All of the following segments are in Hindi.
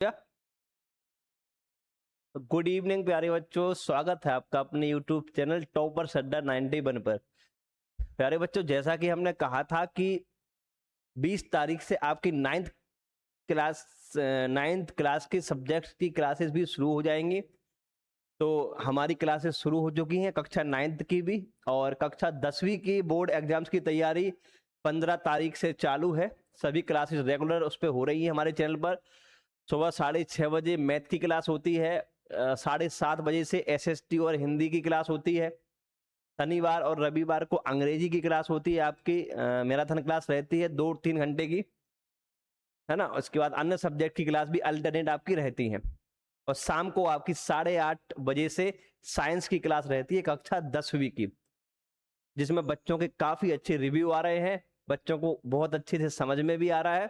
क्या गुड इवनिंग प्यारे बच्चों, स्वागत है आपका अपने यूट्यूब चैनल टॉपर्स अड्डा 91 पर। प्यारे बच्चों, जैसा कि हमने कहा था कि 20 तारीख से आपकी नाइन्थ क्लास के सब्जेक्ट्स की क्लासेस भी शुरू हो जाएंगी। तो हमारी क्लासेस शुरू हो चुकी हैं, कक्षा 9th की भी, और कक्षा 10वीं की बोर्ड एग्जाम्स की तैयारी 15 तारीख से चालू है। सभी क्लासेस रेगुलर उस पर हो रही है हमारे चैनल पर। सुबह 6:30 बजे मैथ की क्लास होती है, 7:30 बजे से एसएसटी और हिंदी की क्लास होती है। शनिवार और रविवार को अंग्रेजी की क्लास होती है, आपकी मैराथन क्लास रहती है 2-3 घंटे की, है ना। उसके बाद अन्य सब्जेक्ट की क्लास भी अल्टरनेट आपकी रहती है। और शाम को आपकी 8:30 बजे से साइंस की क्लास रहती है कक्षा 10वीं की, जिसमें बच्चों के काफी अच्छे रिव्यू आ रहे हैं, बच्चों को बहुत अच्छे से समझ में भी आ रहा है,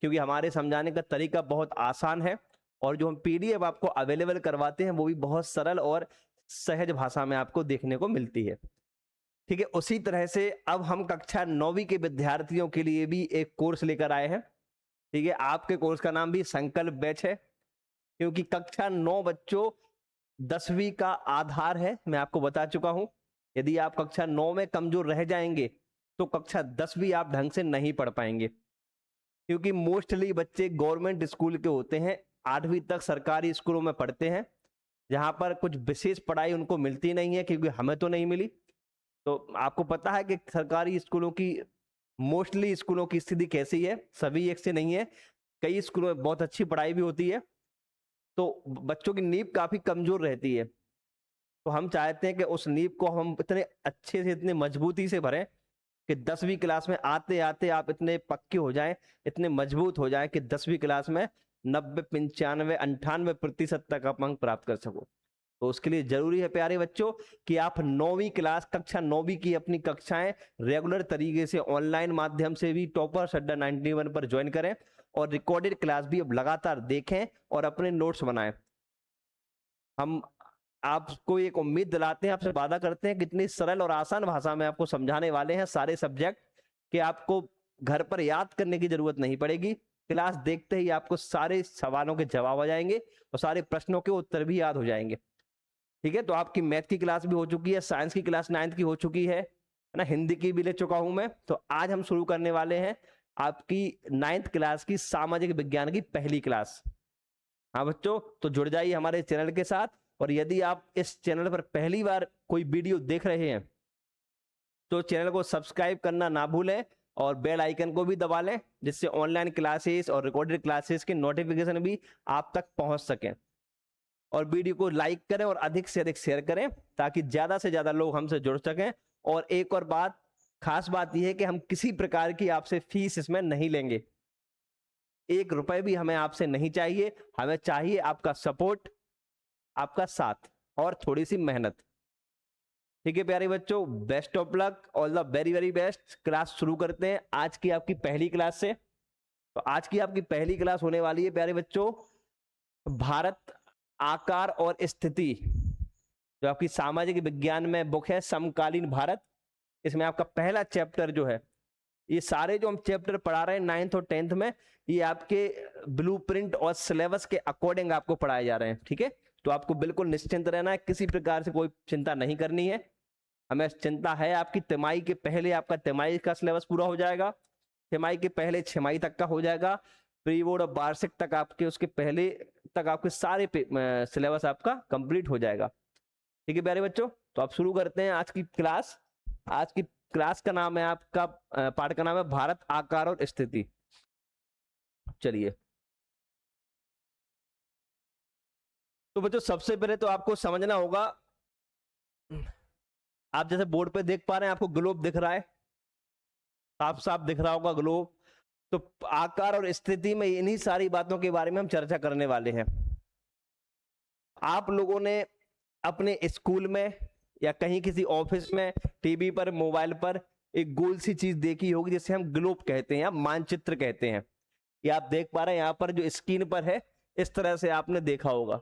क्योंकि हमारे समझाने का तरीका बहुत आसान है। और जो हम पीडीएफ आपको अवेलेबल करवाते हैं वो भी बहुत सरल और सहज भाषा में आपको देखने को मिलती है। ठीक है, उसी तरह से अब हम कक्षा 9वीं के विद्यार्थियों के लिए भी एक कोर्स लेकर आए हैं। ठीक है, आपके कोर्स का नाम भी संकल्प बैच है, क्योंकि कक्षा 9 बच्चों 10वीं का आधार है, मैं आपको बता चुका हूं। यदि आप कक्षा 9 में कमजोर रह जाएंगे तो कक्षा 10वीं आप ढंग से नहीं पढ़ पाएंगे, क्योंकि मोस्टली बच्चे गवर्नमेंट स्कूल के होते हैं, 8वीं तक सरकारी स्कूलों में पढ़ते हैं, जहां पर कुछ विशेष पढ़ाई उनको मिलती नहीं है, क्योंकि हमें तो नहीं मिली। तो आपको पता है कि सरकारी स्कूलों की, मोस्टली स्कूलों की स्थिति कैसी है, सभी एक से नहीं है, कई स्कूलों में बहुत अच्छी पढ़ाई भी होती है, तो बच्चों की नींव काफी कमजोर रहती है। तो हम चाहते हैं कि उस नींव को हम इतने अच्छे से, इतने मजबूती से भरें कि 10वीं क्लास में आते आते आप इतने पक्के हो जाएं, इतने मजबूत हो जाएं कि 10वीं क्लास में 90, 95, 98% तक आप अंक प्राप्त कर सको। तो उसके लिए जरूरी है प्यारे बच्चों कि आप 9वीं क्लास, कक्षा 9वीं की अपनी कक्षाएं रेगुलर तरीके से ऑनलाइन माध्यम से भी टॉपर्स अड्डा 91 पर ज्वाइन करें, और रिकॉर्डेड क्लास भी अब लगातार देखें और अपने नोट्स बनाएं। हम आपको एक उम्मीद दिलाते हैं, आपसे वादा करते हैं, कितनी सरल और आसान भाषा में आपको समझाने वाले हैं सारे सब्जेक्ट, कि आपको घर पर याद करने की जरूरत नहीं पड़ेगी। क्लास देखते ही आपको सारे सवालों के जवाब आ जाएंगे और सारे प्रश्नों के उत्तर भी याद हो जाएंगे। ठीक है, तो आपकी मैथ की क्लास भी हो चुकी है, साइंस की क्लास 9th की हो चुकी है ना, हिंदी की भी ले चुका हूं मैं। तो आज हम शुरू करने वाले हैं आपकी 9th क्लास की सामाजिक विज्ञान की पहली क्लास। हाँ बच्चों, तो जुड़ जाइए हमारे चैनल के साथ। और यदि आप इस चैनल पर पहली बार कोई वीडियो देख रहे हैं तो चैनल को सब्सक्राइब करना ना भूलें और बेल आइकन को भी दबा लें, जिससे ऑनलाइन क्लासेस और रिकॉर्डेड क्लासेस के नोटिफिकेशन भी आप तक पहुंच सकें। और वीडियो को लाइक करें और अधिक से अधिक शेयर करें, ताकि ज्यादा से ज्यादा लोग हमसे जुड़ सकें। और एक और बात, खास बात यह है कि हम किसी प्रकार की आपसे फीस इसमें नहीं लेंगे, 1 रुपए भी हमें आपसे नहीं चाहिए। हमें चाहिए आपका सपोर्ट, आपका साथ और थोड़ी सी मेहनत। ठीक है प्यारे बच्चों, best of luck, all the very very best. Class शुरू करते हैं आज की आपकी पहली क्लास से। तो आज की आपकी पहली क्लास होने वाली है प्यारे बच्चों, भारत, आकार और स्थिति, जो आपकी सामाजिक विज्ञान में बुक है समकालीन भारत। इसमें आपका पहला चैप्टर जो है, ये सारे जो हम चैप्टर पढ़ा रहे हैं 9th और 10th में, ये आपके ब्लूप्रिंट और सिलेबस के अकॉर्डिंग आपको पढ़ाए जा रहे हैं। ठीक है, तो आपको बिल्कुल निश्चिंत रहना है, किसी प्रकार से कोई चिंता नहीं करनी है। हमें चिंता है आपकी तिमाही के पहले, आपका तिमाही का सिलेबस पूरा हो जाएगा, तिमाही के पहले छमाही तक का हो जाएगा, प्री बोर्ड और वार्षिक तक आपके, उसके पहले तक आपके सारे सिलेबस आपका कंप्लीट हो जाएगा। ठीक है प्यारे बच्चों, तो आप शुरू करते हैं आज की क्लास। आज की क्लास का नाम है आपका, पाठ का नाम है भारत, आकार और स्थिति। चलिए, तो बच्चों सबसे पहले तो आपको समझना होगा, आप जैसे बोर्ड पे देख पा रहे हैं, आपको ग्लोब दिख रहा है, साफ साफ दिख रहा होगा ग्लोब। तो आकार और स्थिति में इन्हीं सारी बातों के बारे में हम चर्चा करने वाले हैं। आप लोगों ने अपने स्कूल में या कहीं किसी ऑफिस में, टीवी पर, मोबाइल पर एक गोल सी चीज देखी होगी, जिसे हम ग्लोब कहते हैं या मानचित्र कहते हैं। ये आप देख पा रहे हैं यहाँ पर जो स्क्रीन पर है, इस तरह से आपने देखा होगा,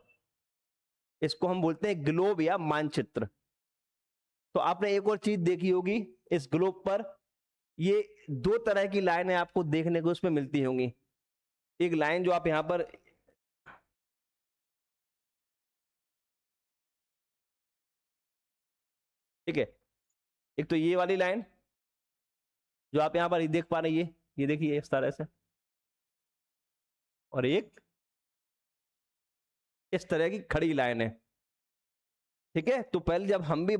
इसको हम बोलते हैं ग्लोब या मानचित्र। तो आपने एक और चीज देखी होगी इस ग्लोब पर, ये 2 तरह की लाइनें आपको देखने को उसमें मिलती होंगी। एक लाइन जो आप यहाँ पर ठीक है। एक तो ये वाली लाइन जो आप यहाँ पर देख पा रहे हैं, ये देखिए इस तरह से, और एक इस तरह की खड़ी लाइन है। ठीक है, तो पहले जब हम भी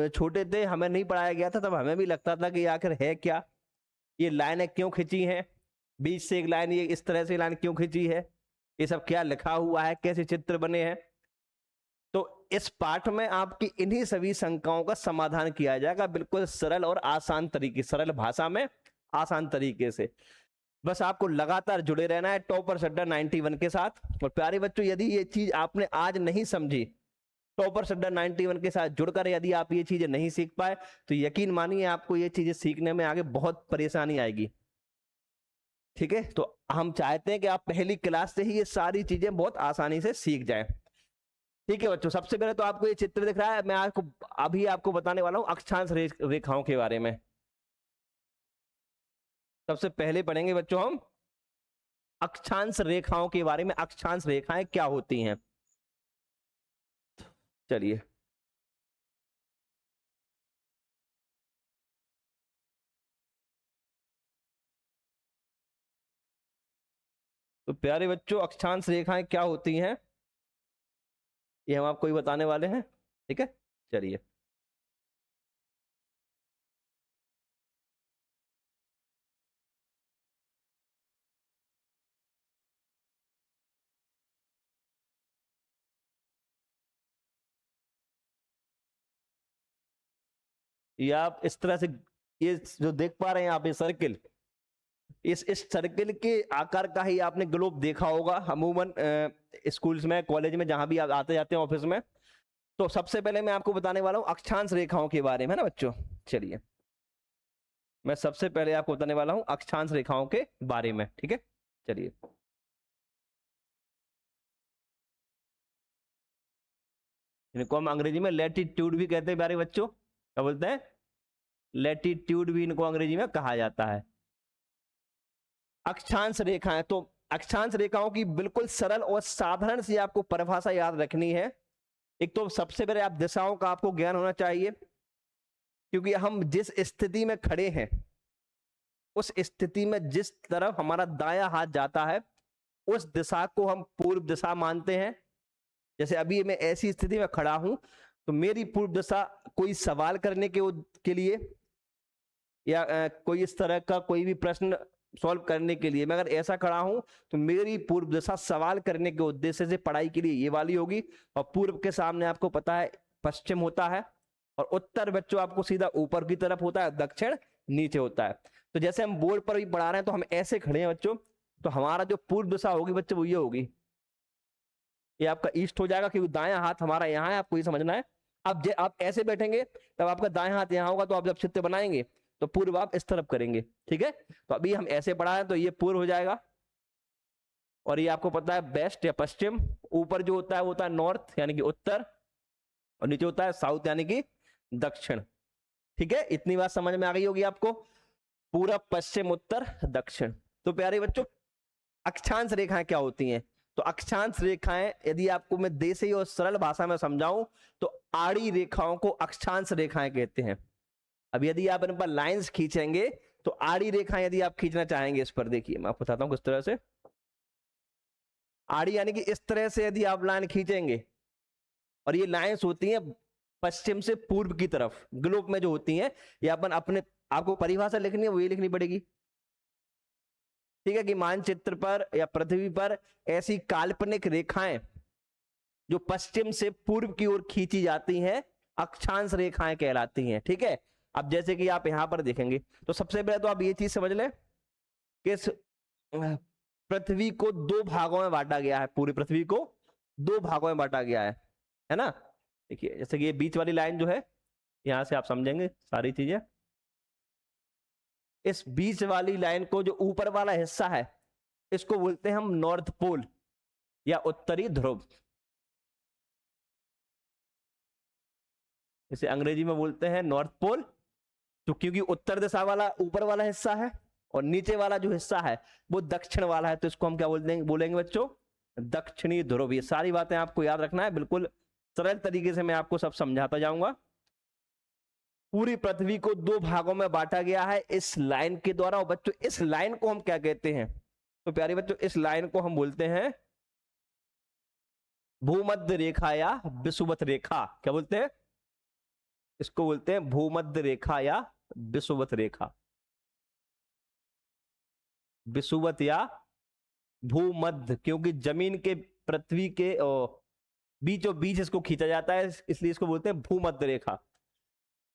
छोटे थे, हमें नहीं पढ़ाया गया था, तब हमें भी लगता था कि आखिर है क्या, ये लाइनें क्यों खींची हैं, बीच से एक लाइन, ये इस तरह से लाइन क्यों खींची है, ये सब क्या लिखा हुआ है, कैसे चित्र बने हैं। तो इस पाठ में आपकी इन्हीं सभी शंकाओं का समाधान किया जाएगा, बिल्कुल सरल और आसान तरीके, सरल भाषा में आसान तरीके से। बस आपको लगातार जुड़े रहना है टॉपर्स अड्डा 91 के साथ। और प्यारे बच्चों, यदि ये चीज आपने आज नहीं समझी, टॉपर्स अड्डा 91 के साथ जुड़कर यदि आप ये चीजें नहीं सीख पाए, तो यकीन मानिए आपको ये चीजें सीखने में आगे बहुत परेशानी आएगी। ठीक है, तो हम चाहते हैं कि आप पहली क्लास से ही ये सारी चीजें बहुत आसानी से सीख जाएं। ठीक है बच्चों, सबसे पहले तो आपको ये चित्र दिख रहा है, मैं आपको बताने वाला हूं अक्षांश रेखाओं के बारे में। सबसे पहले पढ़ेंगे बच्चों हम अक्षांश रेखाओं के बारे में। अक्षांश रेखाएं क्या होती हैं, चलिए। तो प्यारे बच्चों, अक्षांश रेखाएं क्या होती हैं ये हम आपको ही बताने वाले हैं। ठीक है, चलिए। ये आप इस तरह से, ये जो देख पा रहे हैं आप, ये सर्किल, इस सर्किल के आकार का ही आपने ग्लोब देखा होगा अमूमन स्कूल्स में, कॉलेज में, जहां भी आप आते जाते हैं, ऑफिस में। तो सबसे पहले मैं आपको बताने वाला हूं अक्षांश रेखाओं के बारे में, है ना बच्चों। चलिए, मैं सबसे पहले आपको बताने वाला हूं अक्षांश रेखाओं के बारे में। ठीक है, चलिए। इनको हम अंग्रेजी में लैटिट्यूड भी कहते हैं प्यारे बच्चों। क्या बोलते हैं? लैटिट्यूड भी इनको अंग्रेजी में कहा जाता है। अक्षांश रेखाएं, तो अक्षांश रेखाओं की बिल्कुल सरल और साधारण सी आपको परिभाषा याद रखनी है। एक तो सबसे पहले आप दिशाओं का आपको ज्ञान होना चाहिए, क्योंकि हम जिस स्थिति में खड़े हैं, उस स्थिति में जिस तरफ हमारा दायां हाथ जाता है, उस दिशा को हम पूर्व दिशा मानते हैं। जैसे अभी मैं ऐसी स्थिति में खड़ा हूं, तो मेरी पूर्व दिशा कोई सवाल करने के लिए, या कोई इस तरह का कोई भी प्रश्न सॉल्व करने के लिए, मैं अगर ऐसा खड़ा हूं, तो मेरी पूर्व दिशा सवाल करने के उद्देश्य से पढ़ाई के लिए ये वाली होगी। और पूर्व के सामने आपको पता है पश्चिम होता है, और उत्तर बच्चों आपको सीधा ऊपर की तरफ होता है, दक्षिण नीचे होता है। तो जैसे हम बोर्ड पर भी पढ़ा रहे हैं, तो हम ऐसे खड़े हैं बच्चों, तो हमारा जो पूर्व दिशा होगी बच्चों, वो ये होगी, ये आपका ईस्ट हो जाएगा, क्योंकि दायां हाथ हमारा यहाँ है, आपको ये समझना है। अब आप ऐसे बैठेंगे, तब आपका दायां हाथ यहाँ होगा, तो आप जब चित्र बनाएंगे तो पूर्व आप इस तरफ करेंगे। ठीक है, तो अभी हम ऐसे पढ़ा है, तो ये पूर्व हो जाएगा, और ये आपको पता है वेस्ट या पश्चिम। ऊपर जो होता है वो होता है नॉर्थ यानी कि उत्तर, और नीचे होता है साउथ यानी कि दक्षिण। ठीक है, इतनी बात समझ में आ गई होगी आपको, पूरब पश्चिम उत्तर दक्षिण। तो प्यारे बच्चों, अक्षांश रेखाएं क्या होती हैं? तो अक्षांश रेखाएं, यदि आपको मैं देसी और सरल भाषा में समझाऊं, तो आड़ी रेखाओं को अक्षांश रेखाएं कहते हैं। अब यदि आप इन पर लाइंस खींचेंगे, तो आड़ी रेखाएं यदि आप खींचना चाहेंगे, इस पर देखिए मैं आपको बताता हूं किस तरह से। आड़ी यानी कि इस तरह से यदि आप लाइन खींचेंगे, और ये लाइंस होती हैं पश्चिम से पूर्व की तरफ, ग्लोब में जो होती हैं, ये अपन अपने आपको परिभाषा लिखनी है, वो ये लिखनी पड़ेगी। ठीक है, कि मानचित्र पर या पृथ्वी पर ऐसी काल्पनिक रेखाएं जो पश्चिम से पूर्व की ओर खींची जाती हैं, अक्षांश रेखाएं कहलाती हैं। ठीक है, अब जैसे कि आप यहां पर देखेंगे, तो सबसे पहले तो आप ये चीज समझ लें कि इस पृथ्वी को दो भागों में बांटा गया है, पूरी पृथ्वी को दो भागों में बांटा गया है ना। देखिए, जैसे कि ये बीच वाली लाइन जो है, यहां से आप समझेंगे सारी चीजें। इस बीच वाली लाइन को, जो ऊपर वाला हिस्सा है, इसको बोलते हैं हम नॉर्थ पोल या उत्तरी ध्रुव। इसे अंग्रेजी में बोलते हैं नॉर्थ पोल। तो क्योंकि उत्तर दिशा वाला ऊपर वाला हिस्सा है, और नीचे वाला जो हिस्सा है वो दक्षिण वाला है, तो इसको हम क्या बोलेंगे बच्चों? दक्षिणी ध्रुव। ये सारी बातें आपको याद रखना है, बिल्कुल सरल तरीके से मैं आपको सब समझाता जाऊंगा। पूरी पृथ्वी को दो भागों में बांटा गया है इस लाइन के द्वारा। और बच्चों इस लाइन को हम क्या कहते हैं? तो प्यारे बच्चों इस लाइन को हम बोलते हैं भूमध्य रेखा या विषुवत रेखा। क्या बोलते हैं? इसको बोलते हैं भूमध्य रेखा या विषुवत रेखा। विषुवत या भूमध्य, क्योंकि जमीन के पृथ्वी के बीचों बीच इसको खींचा जाता है, इसलिए इसको बोलते हैं भूमध्य रेखा।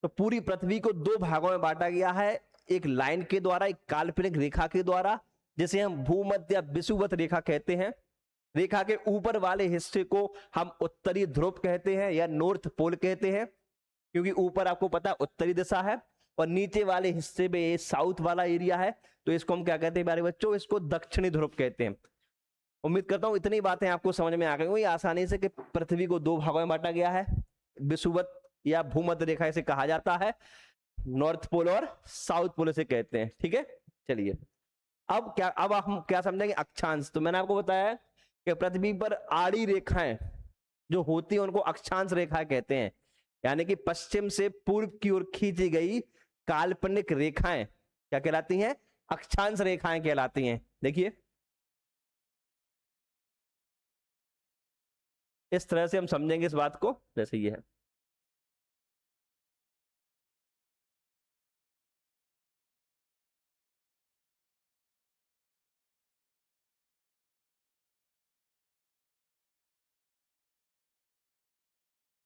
तो पूरी पृथ्वी को दो भागों में बांटा गया है एक लाइन के द्वारा, एक काल्पनिक रेखा के द्वारा, जिसे हम भूमध्य या विषुवत रेखा कहते हैं। रेखा के ऊपर वाले हिस्से को हम उत्तरी ध्रुव कहते हैं या नॉर्थ पोल कहते हैं, क्योंकि ऊपर आपको पता है उत्तरी दिशा है और नीचे वाले हिस्से में ये साउथ वाला एरिया है, तो इसको हम क्या कहते हैं प्यारे बच्चों? इसको दक्षिणी ध्रुव कहते हैं। उम्मीद करता हूं इतनी बातें आपको समझ में आ गई होंगी आसानी से कि पृथ्वी को दो भागों में बांटा गया है। विषुवत या भूमध्य रेखा इसे कहा जाता है, नॉर्थ पोल और साउथ पोल इसे कहते हैं। ठीक है, चलिए अब हम क्या समझेंगे? अक्षांश। तो मैंने आपको बताया कि पृथ्वी पर आड़ी रेखाएं जो होती है उनको अक्षांश रेखा कहते हैं, यानी कि पश्चिम से पूर्व की ओर खींची गई काल्पनिक रेखाएं क्या कहलाती हैं? अक्षांश रेखाएं कहलाती हैं। देखिए इस तरह से हम समझेंगे इस बात को, जैसे ये है।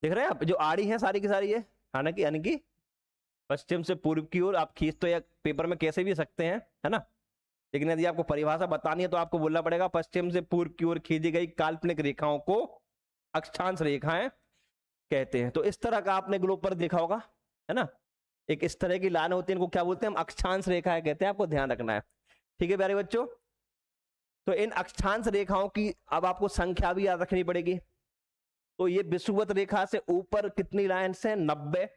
देख रहे हैं आप, जो आड़ी है सारी की सारी है, हालांकि यानी कि पश्चिम से पूर्व की ओर आप खींच तो या पेपर में कैसे भी सकते हैं, है ना, लेकिन यदि आपको परिभाषा बतानी है तो आपको बोलना पड़ेगा पश्चिम से पूर्व की ओर खींची गई काल्पनिक रेखाओं को अक्षांश रेखाएं कहते हैं। तो इस तरह का आपने ग्लोब पर देखा होगा, है ना, एक इस तरह की लाइन होती है, इनको क्या बोलते हैं? हम अक्षांश रेखाएं कहते हैं, आपको ध्यान रखना है। ठीक है प्यारे बच्चों, तो इन अक्षांश रेखाओं की अब आपको संख्या भी याद रखनी पड़ेगी। तो ये विषुवत रेखा से ऊपर कितनी लाइन है? 90।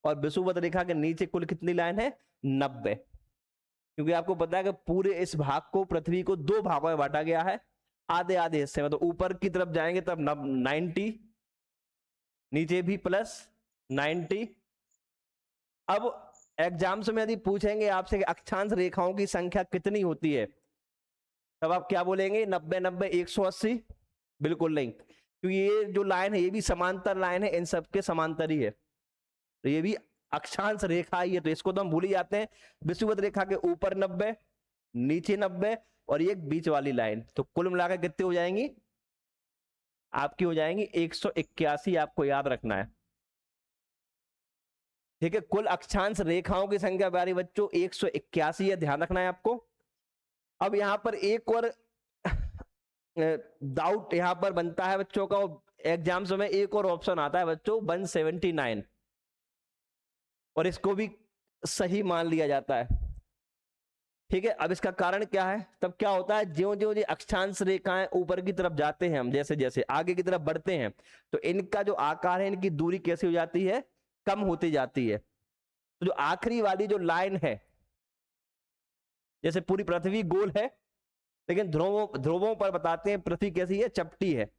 और विषुवत रेखा के नीचे कुल कितनी लाइन है? 90। क्योंकि आपको पता है कि पूरे इस भाग को, पृथ्वी को दो भागों में बांटा गया है, आधे आधे हिस्से में। तो ऊपर की तरफ जाएंगे तब 90, नीचे भी प्लस 90। अब एग्जाम्स में यदि पूछेंगे आपसे कि अक्षांश रेखाओं की संख्या कितनी होती है, तब आप क्या बोलेंगे? 90 90 180? बिल्कुल नहीं, क्योंकि ये जो लाइन है ये भी समांतर लाइन है, इन सबके समांतर ही है, तो ये भी अक्षांश रेखा ही है, तो इसको तो हम भूल ही जाते हैं। विषुवत रेखा के ऊपर 90, नीचे 90 और एक बीच वाली लाइन, तो कुल मिलाकर कितनी हो जाएंगी? आपकी हो जाएंगी 181। आपको याद रखना है। ठीक है, कुल अक्षांश रेखाओं की संख्या प्यारे बच्चों 181 है, ध्यान रखना है आपको। अब यहां पर एक और डाउट यहां पर बनता है बच्चों का, एग्जाम्स में एक और ऑप्शन आता है बच्चों 179, और इसको भी सही मान लिया जाता है। ठीक है, अब इसका कारण क्या है? तब क्या होता है, ज्यों ज्यों ये अक्षांश रेखाएं ऊपर की तरफ जाते हैं, हम जैसे जैसे आगे की तरफ बढ़ते हैं, तो इनका जो आकार है, इनकी दूरी कैसी हो जाती है? कम होती जाती है। तो जो आखिरी वाली जो लाइन है, जैसे पूरी पृथ्वी गोल है, लेकिन ध्रुवों पर बताते हैं पृथ्वी कैसी है? चपटी है,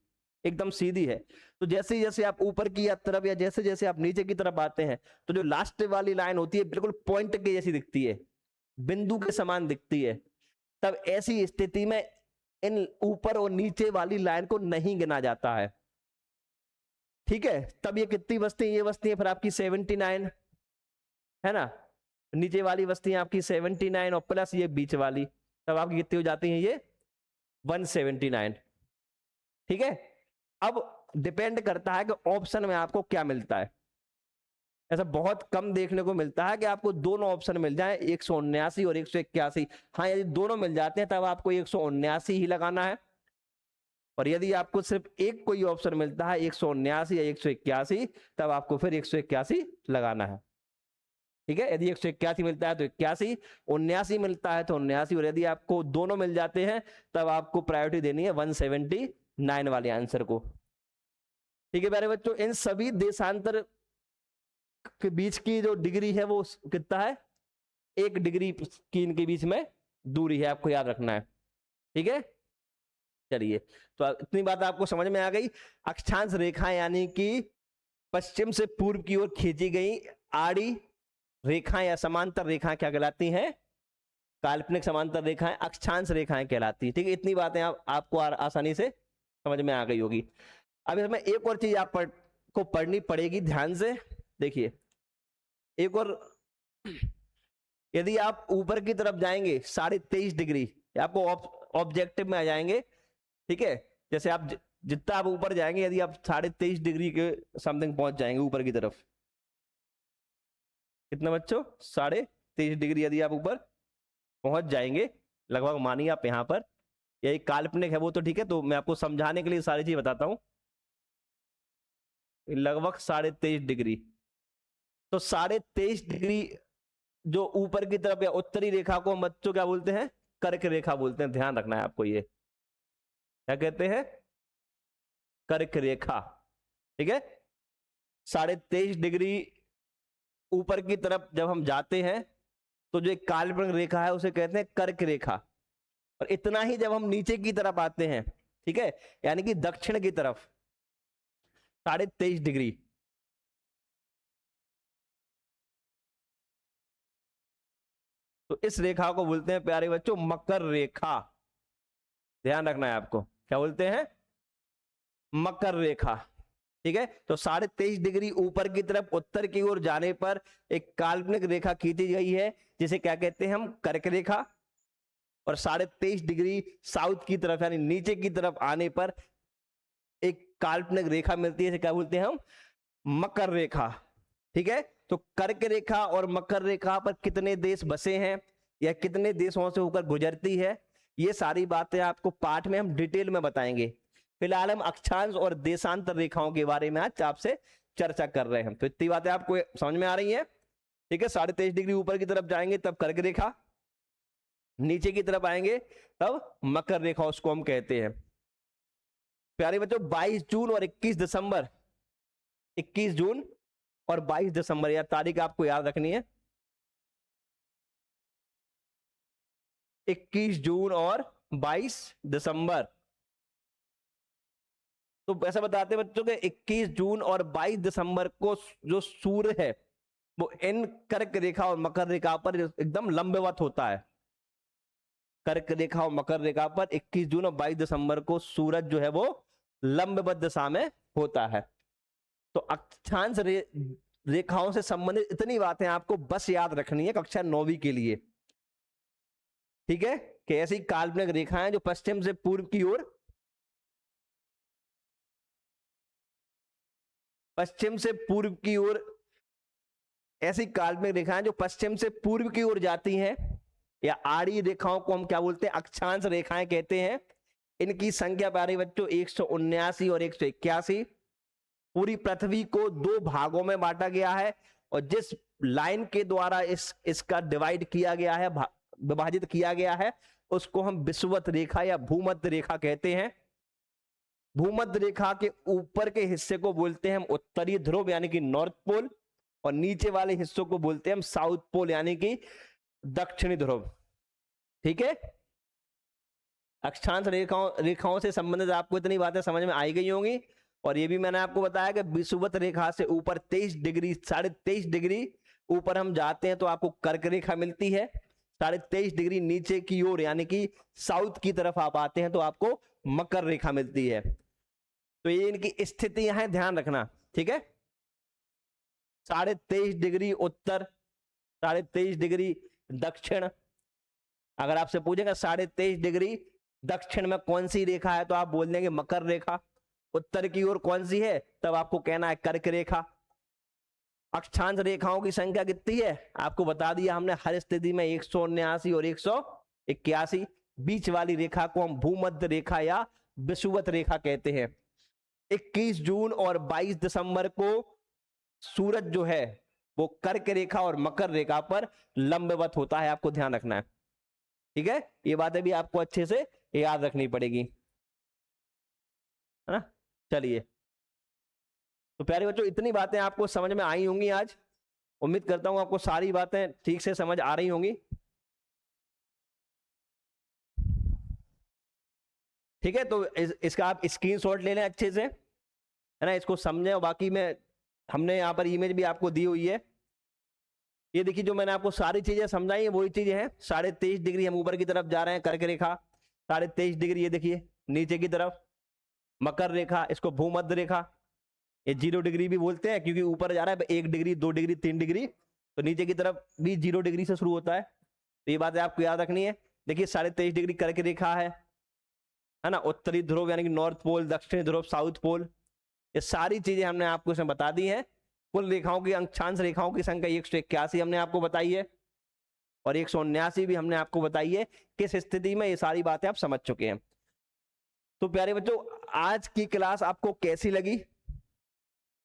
एकदम सीधी है। तो जैसे जैसे आप ऊपर की तरफ या जैसे जैसे आप नीचे की तरफ आते हैं, तो जो लास्ट वाली लाइन होती है बिल्कुल पॉइंट के जैसी दिखती है, बिंदु के समान दिखती है। तब ऐसी स्थिति में इन ऊपर और नीचे वाली लाइन को नहीं गिना जाता है। ठीक है, तब ये कितनी बचती है? ये बचती है फिर आपकी 79, है ना, नीचे वाली बचती है आपकी 79 और प्लस ये बीच वाली, तब आपकी कितनी हो जाती है? ये 179। ठीक है, अब डिपेंड करता है कि ऑप्शन में आपको क्या मिलता है। ऐसा बहुत कम देखने को मिलता है कि आपको दोनों ऑप्शन मिल जाए, 179 और 181। हाँ, यदि दोनों मिल जाते हैं तब आपको 179 ही लगाना है, और यदि आपको सिर्फ एक कोई ऑप्शन मिलता है 179 या 181, तब आपको फिर 181 लगाना है। ठीक है, यदि 181 मिलता है तो 81, 79 मिलता है तो 79, और यदि आपको दोनों मिल जाते हैं तब आपको प्रायोरिटी देनी है 179 वाले आंसर को। ठीक है प्यारे बच्चों, इन सभी देशांतर के बीच की जो डिग्री है वो कितना है? 1 डिग्री की इनके बीच में दूरी है, आपको याद रखना है। ठीक है, चलिए, तो इतनी बात आपको समझ में आ गई। अक्षांश रेखा यानी कि पश्चिम से पूर्व की ओर खींची गई आड़ी रेखाएं या समांतर रेखाएं क्या कहलाती हैं? काल्पनिक समांतर रेखाएं अक्षांश रेखाएं कहलाती है। ठीक है, इतनी बातें आपको आसानी से समझ में आ गई होगी। अब इसमें एक और चीज आप को पढ़नी पड़ेगी ध्यान से। देखिए एक और, यदि आप ऊपर की तरफ जाएंगे 23.5 डिग्री, आपको ऑब्जेक्टिव में आ जाएंगे, ठीक है, जैसे आप जितना आप ऊपर जाएंगे, यदि आप 23.5 डिग्री के समथिंग पहुंच जाएंगे ऊपर की तरफ, कितना बच्चों 23.5 डिग्री यदि आप ऊपर पहुंच जाएंगे लगभग, मानिए आप यहां पर, यही काल्पनिक है वो तो ठीक है, तो मैं आपको समझाने के लिए सारी चीज बताता हूं, लगभग 23.5 डिग्री। तो 23.5 डिग्री जो ऊपर की तरफ या उत्तरी रेखा को हम बच्चों क्या बोलते हैं? कर्क रेखा बोलते हैं। ध्यान रखना है आपको, ये क्या कहते हैं? कर्क रेखा। ठीक है, 23.5 डिग्री ऊपर की तरफ जब हम जाते हैं तो जो एक काल्पनिक रेखा है उसे कहते हैं कर्क रेखा। और इतना ही जब हम नीचे की तरफ आते हैं, ठीक है, यानी कि दक्षिण की तरफ 23.5 डिग्री, तो इस रेखा को बोलते हैं प्यारे बच्चों मकर रेखा। ध्यान रखना है आपको, क्या बोलते हैं? मकर रेखा। ठीक है, तो 23.5 डिग्री ऊपर की तरफ उत्तर की ओर जाने पर एक काल्पनिक रेखा खींची गई है जिसे क्या कहते हैं हम? कर्क रेखा। और 23.5 डिग्री साउथ की तरफ यानी नीचे की तरफ आने पर एक काल्पनिक रेखा मिलती है, इसे क्या बोलते हैं हम? मकर रेखा। ठीक है, तो कर्क रेखा और मकर रेखा पर कितने देश बसे हैं या कितने देशों से होकर गुजरती है, ये सारी बातें आपको पाठ में हम डिटेल में बताएंगे। फिलहाल हम अक्षांश और देशांतर रेखाओं के बारे में आज आपसे चर्चा कर रहे हैं। तो इतनी बातें आपको समझ में आ रही हैं? ठीक है, 23.5 डिग्री ऊपर की तरफ जाएंगे तब कर्क रेखा, नीचे की तरफ आएंगे तब मकर रेखा, उसको हम कहते हैं। प्यारे बच्चों 22 जून और 21 दिसंबर, 21 जून और 22 दिसंबर, यह तारीख आपको याद रखनी है। 21 जून और 22 दिसंबर। तो ऐसा बताते हैं बच्चों के 21 जून और 22 दिसंबर को जो सूर्य है वो इन कर्क रेखा और मकर रेखा पर एकदम लंबवत होता है। कर्क रेखा और मकर रेखा पर 21 जून और 22 दिसंबर को सूरज जो है वो लंबवत दिशा में होता है। तो अक्षांश रेखाओं से संबंधित इतनी बातें आपको बस याद रखनी है कक्षा 9वीं के लिए। ठीक है, कि ऐसी काल्पनिक रेखाएं जो पश्चिम से पूर्व की ओर, पश्चिम से पूर्व की ओर, ऐसी काल्पनिक रेखाएं जो पश्चिम से पूर्व की ओर जाती हैं, या आड़ी रेखाओं को हम क्या बोलते हैं? अक्षांश रेखाएं कहते हैं। इनकी संख्या प्यारे बच्चों 179 और 181। पूरी पृथ्वी को 2 भागों में बांटा गया है और जिस लाइन के द्वारा इसका डिवाइड किया गया है, विभाजित किया गया है, उसको हम विषुवत रेखा या भूमध्य रेखा कहते हैं। भूमध्य रेखा के ऊपर के हिस्से को बोलते हैं हम उत्तरी ध्रुव यानी कि नॉर्थ पोल, और नीचे वाले हिस्सों को बोलते हैं हम साउथ पोल यानी कि दक्षिणी ध्रुव। ठीक है, अक्षांश रेखाओं से संबंधित आपको इतनी बातें समझ में आई गई होंगी। और ये भी मैंने आपको बताया कि विषुवत रेखा से ऊपर 23 डिग्री, 23.5 डिग्री ऊपर हम जाते हैं तो आपको कर्क रेखा मिलती है। 23.5 डिग्री नीचे की ओर यानी कि साउथ की तरफ आप आते हैं तो आपको मकर रेखा मिलती है। तो ये इनकी स्थितियां हैं, ध्यान रखना। ठीक है, 23.5 डिग्री उत्तर, 23.5 डिग्री दक्षिण। अगर आपसे पूछेगा 23.5 डिग्री दक्षिण में कौन सी रेखा है तो आप बोल देंगे मकर रेखा। उत्तर की ओर कौन सी है तब आपको कहना है कर्क रेखा। अक्षांश रेखाओं की संख्या कितनी है आपको बता दिया हमने, हर स्थिति में 179 और 181। बीच वाली रेखा को हम भूमध्य रेखा या विषुवत रेखा कहते हैं। 21 जून और 22 दिसंबर को सूरज जो है वो कर्क रेखा और मकर रेखा पर लंबवत होता है, आपको ध्यान रखना है। ठीक है, ये बातें भी आपको अच्छे से याद रखनी पड़ेगी, है ना। चलिए, तो प्यारे बच्चों इतनी बातें आपको समझ में आई होंगी आज। उम्मीद करता हूं आपको सारी बातें ठीक से समझ आ रही होंगी। ठीक है, तो इसका आप स्क्रीनशॉट ले लें अच्छे से, है ना, इसको समझें। और बाकी में हमने यहाँ पर इमेज भी आपको दी हुई है, ये देखिए जो मैंने आपको सारी चीजें समझाई है वही चीजें हैं। 23.5 डिग्री हम ऊपर की तरफ जा रहे हैं, कर्क रेखा 23.5 डिग्री, ये देखिए नीचे की तरफ मकर रेखा, इसको भूमध्य रेखा, ये 0 डिग्री भी बोलते हैं क्योंकि ऊपर जा रहा है 1 डिग्री 2 डिग्री 3 डिग्री, तो नीचे की तरफ भी 0 डिग्री से शुरू होता है। तो ये बात आपको याद रखनी है। देखिए 23.5 डिग्री कर्क रेखा है ना, उत्तरी ध्रुव यानी कि नॉर्थ पोल, दक्षिणी ध्रुव साउथ पोल, ये सारी चीजें हमने आपको इसमें बता दी हैं। कुल रेखाओं की अंशांश रेखाओं की संख्या 181 हमने आपको बताई है और 179 भी हमने आपको बताई है। किस स्थिति में ये सारी बातें आप समझ चुके हैं। तो प्यारे बच्चों, आज की क्लास आपको कैसी लगी?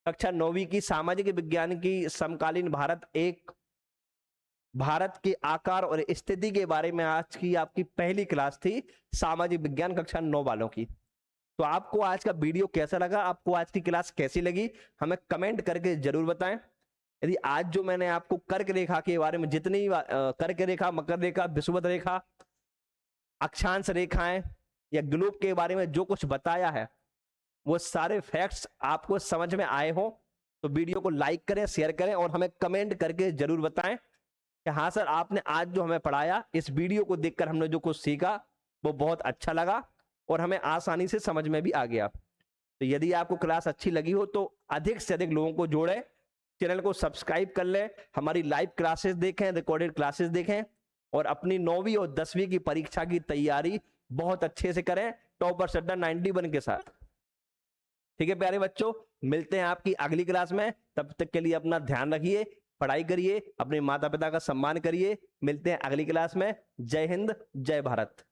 कक्षा 9वीं की सामाजिक विज्ञान की समकालीन भारत के आकार और स्थिति के बारे में आज की आपकी पहली क्लास थी, सामाजिक विज्ञान कक्षा 9 वालों की। तो आपको आज का वीडियो कैसा लगा, आपको आज की क्लास कैसी लगी, हमें कमेंट करके जरूर बताएं। यदि आज जो मैंने आपको कर्क रेखा के बारे में जितनी कर्क रेखा, मकर रेखा, विषुवत रेखा, अक्षांश रेखाएं या ग्लोब के बारे में जो कुछ बताया है वो सारे फैक्ट्स आपको समझ में आए हो तो वीडियो को लाइक करें, शेयर करें और हमें कमेंट करके जरूर बताएं कि हाँ सर, आपने आज जो हमें पढ़ाया, इस वीडियो को देखकर हमने जो कुछ सीखा वो बहुत अच्छा लगा और हमें आसानी से समझ में भी आ गया। तो यदि आपको क्लास अच्छी लगी हो तो अधिक से अधिक लोगों को जोड़ें, चैनल को सब्सक्राइब कर लें, हमारी लाइव क्लासेस देखें, रिकॉर्डेड क्लासेस देखें और अपनी 9वीं और 10वीं की परीक्षा की तैयारी बहुत अच्छे से करें टॉपर सड्डा 91 के साथ। ठीक है प्यारे बच्चों, मिलते हैं आपकी अगली क्लास में। तब तक के लिए अपना ध्यान रखिए, पढ़ाई करिए, अपने माता पिता का सम्मान करिए। मिलते हैं अगली क्लास में। जय हिंद, जय भारत।